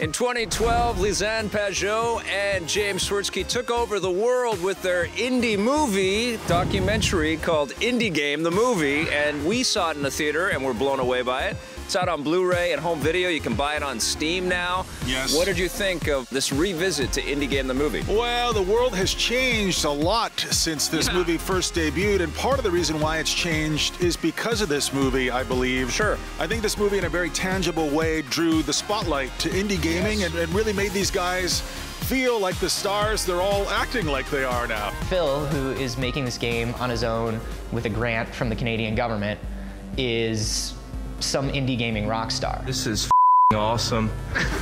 In 2012, Lisanne Pajot and James Swirsky took over the world with their indie movie documentary called Indie Game, the movie, and we saw it in the theater and were blown away by it. It's out on Blu-ray and home video. You can buy it on Steam now. Yes. What did you think of this revisit to Indie Game, the movie? Well, the world has changed a lot since this movie first debuted, and part of the reason why it's changed is because of this movie, I believe. Sure. I think this movie, in a very tangible way, drew the spotlight to indie gaming and really made these guys feel like the stars they're all acting like they are now. Phil, who is making this game on his own with a grant from the Canadian government, is some indie gaming rock star. This is awesome.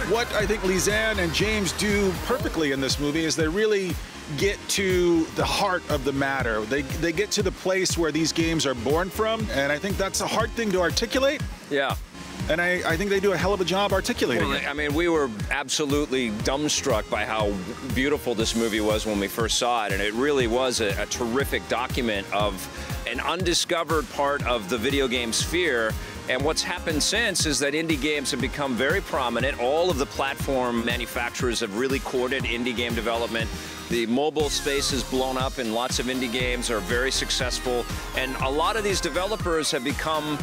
What I think Lisanne and James do perfectly in this movie is they really get to the heart of the matter. They get to the place where these games are born from, and I think that's a hard thing to articulate. Yeah. And I think they do a hell of a job articulating it. I mean, we were absolutely dumbstruck by how beautiful this movie was when we first saw it, and it really was a terrific document of an undiscovered part of the video game sphere. And what's happened since is that indie games have become very prominent. All of the platform manufacturers have really courted indie game development. The mobile space has blown up, and lots of indie games are very successful. And a lot of these developers have become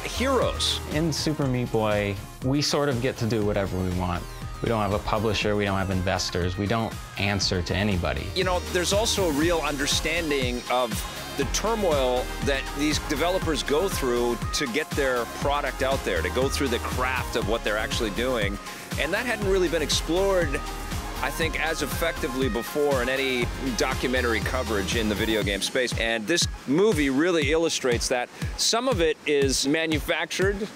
heroes. In Super Meat Boy, we sort of get to do whatever we want. We don't have a publisher, we don't have investors, we don't answer to anybody. You know, there's also a real understanding of the turmoil that these developers go through to get their product out there, to go through the craft of what they're actually doing. And that hadn't really been explored, I think, as effectively before in any documentary coverage in the video game space. And this movie really illustrates that. Some of it is manufactured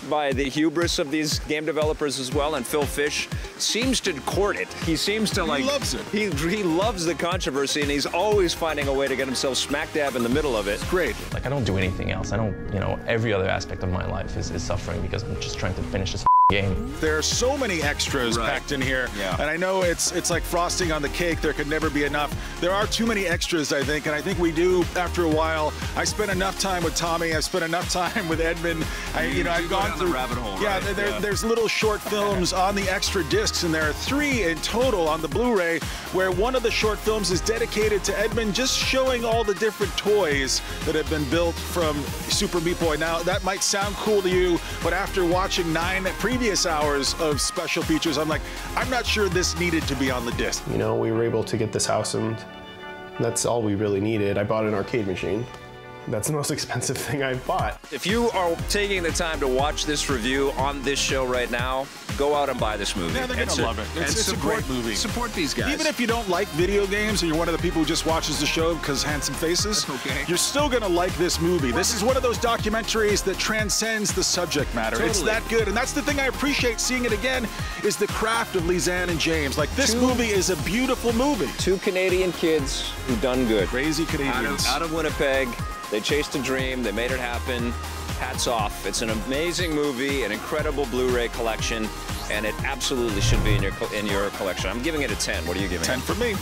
by the hubris of these game developers as well, and Phil Fish seems to court it. He seems to like... He loves it. He loves the controversy, and he's always finding a way to get himself smack dab in the middle of it. Great. Like, I don't do anything else. I don't, you know, every other aspect of my life is suffering because I'm just trying to finish this game. There are so many extras packed in here, and I know it's like frosting on the cake. There could never be enough. There are too many extras, I think, and I think we do after a while. I spent enough time with Tommy. I've spent enough time with Edmund. I've gone through the rabbit hole. Yeah, Right? there's little short films on the extra discs, and there are 3 in total on the Blu-ray, where one of the short films is dedicated to Edmund, just showing all the different toys that have been built from Super Meat Boy. Now, that might sound cool to you, but after watching 9 previous hours of special features, I'm like, I'm not sure this needed to be on the disc. You know, we were able to get this house, and that's all we really needed. I bought an arcade machine. That's the most expensive thing I've bought. If you are taking the time to watch this review on this show right now, go out and buy this movie. Yeah, they're gonna love it. It's a great movie. Support these guys. Even if you don't like video games and you're one of the people who just watches the show because handsome faces, you're still gonna like this movie. This is one of those documentaries that transcends the subject matter. Totally. It's that good, and that's the thing I appreciate seeing it again, is the craft of Lisanne and James. Like, this movie is a beautiful movie. 2 Canadian kids who done good. Crazy Canadians. Out of Winnipeg. They chased a dream, they made it happen. Hats off. It's an amazing movie, an incredible Blu-ray collection, and it absolutely should be in your collection. I'm giving it a 10. What are you giving it? 10 for me.